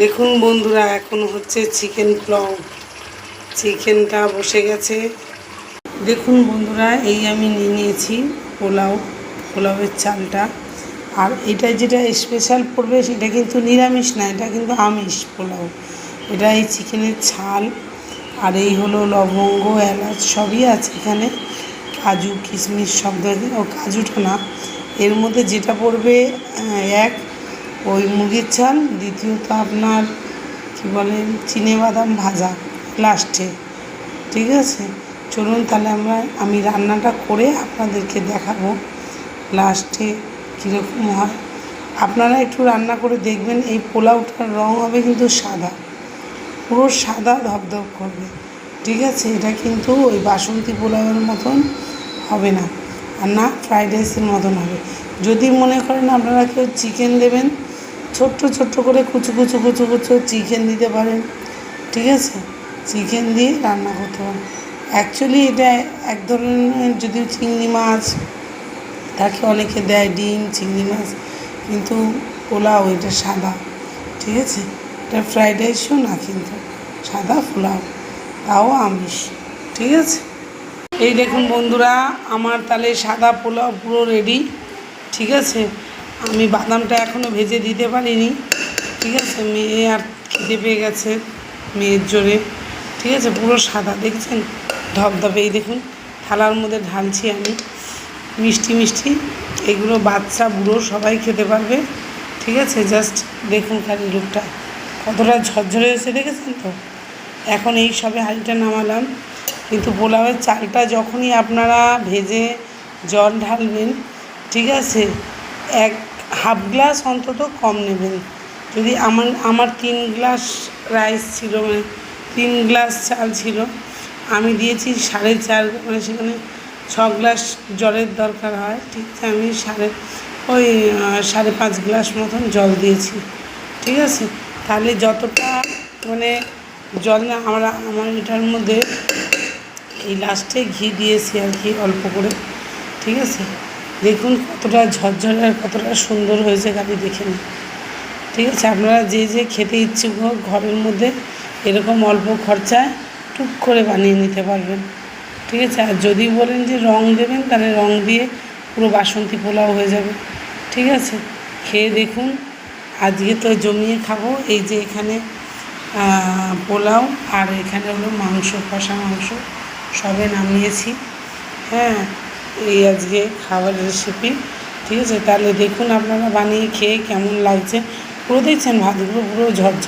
দেখুন বন্ধুরা, এখন হচ্ছে চিকেন পোলাও। চিকেনটা বসে গেছে। দেখুন বন্ধুরা, এই আমি নিয়ে নিয়েছি পোলাওয়ের চালটা। আর এটা যেটা স্পেশাল পড়বে সেটা কিন্তু নিরামিষ না, এটা কিন্তু আমিষ পোলাও। এটা এই চিকেনের ছাল, আর এই হলো লবঙ্গ, এলাচ সবই আছে এখানে, কাজু কিশমিশ সব ধরনের। ও কাজুটা না, এর মধ্যে যেটা পড়বে এক ওই মুরগির চাল, দ্বিতীয়ত আপনার কী বলেন চিনেবাদাম ভাজা লাস্টে। ঠিক আছে, চলুন তাহলে আমি রান্নাটা করে আপনাদেরকে দেখাবো লাস্টে কীরকম হয়। আপনারা একটু রান্না করে দেখবেন। এই পোলাওটার রঙ হবে কিন্তু সাদা, পুরো সাদা ধপধপ করবে। ঠিক আছে, এটা কিন্তু ওই বাসন্তী পোলাওয়ের মতন হবে না, আর না ফ্রাইড রাইসের মতন হবে। যদি মনে করেন আপনারা কেউ চিকেন দেবেন, ছোট্ট ছোট্ট করে কুচু কুচু কুচু কুচু চিকেন দিতে পারেন। ঠিক আছে, চিকেন দিয়ে রান্না করতে পারেন। অ্যাকচুয়ালি এটা এক ধরনের, যদি চিংড়ি মাছ তাকে অনেকে দেয় ডিম, চিংড়ি মাছ, কিন্তু পোলাও এটা সাদা। ঠিক আছে, এটা ফ্রাইড রাইসও না, কিন্তু সাদা পোলাও, তাও আমিষ। ঠিক আছে, এই দেখুন বন্ধুরা, আমার তাহলে সাদা পোলাও পুরো রেডি। ঠিক আছে, আমি বাদামটা এখনও ভেজে দিতে পারিনি। ঠিক আছে, মেয়ে আর খিদে পেয়ে গেছে মেয়ের জোরে। ঠিক আছে, পুরো সাদা দেখছেন ধপধপে। এই দেখুন থালার মধ্যে ঢালছি আমি, মিষ্টি মিষ্টি। এগুলো বাচ্চা বুড়ো সবাই খেতে পারবে। ঠিক আছে, জাস্ট দেখুন খালি লুকটা কতটা ঝরঝরে হয়েছে, দেখেছেন তো। এখন এই সবে হাঁড়িটা নামালাম, কিন্তু পোলাওয়ের চালটা যখনই আপনারা ভেজে জল ঢালবেন, ঠিক আছে, হাফ গ্লাস অন্তত কম নেবেন। যদি আমার 3 গ্লাস রাইস ছিল, মানে 3 গ্লাস চাল ছিল, আমি দিয়েছি 4.5, মানে সেখানে 6 গ্লাস জলের দরকার হয়। ঠিক আছে, আমি 5.5 গ্লাস মতন জল দিয়েছি। ঠিক আছে, তাহলে যতটা মানে জল না, আমার এটার মধ্যে এই লাস্টে ঘি দিয়েছি আর কি, অল্প করে। ঠিক আছে, দেখুন কতটা ঝরঝরে আর কতটা সুন্দর হয়েছে, খালি দেখে নিন। ঠিক আছে, আপনারা যে যে খেতে ইচ্ছুক হোক ঘরের মধ্যে এরকম অল্প খরচায় টুক করে বানিয়ে নিতে পারবেন। ঠিক আছে, আর যদি বলেন যে রং দেবেন, তাহলে রং দিয়ে পুরো বাসন্তী পোলাও হয়ে যাবে। ঠিক আছে, খেয়ে দেখুন। আজকে তো জমিয়ে খাবো। এই যে এখানে পোলাও, আর এখানে হলো মাংস, কষা মাংস সবে নামিয়েছি। হ্যাঁ, এই আজকে খাবার রেসিপি। ঠিক আছে, তাহলে দেখুন আপনারা বানিয়ে খেয়ে কেমন লাগছে। পুরো দেখছেন ভাতগুলো পুরো ঝরঝর।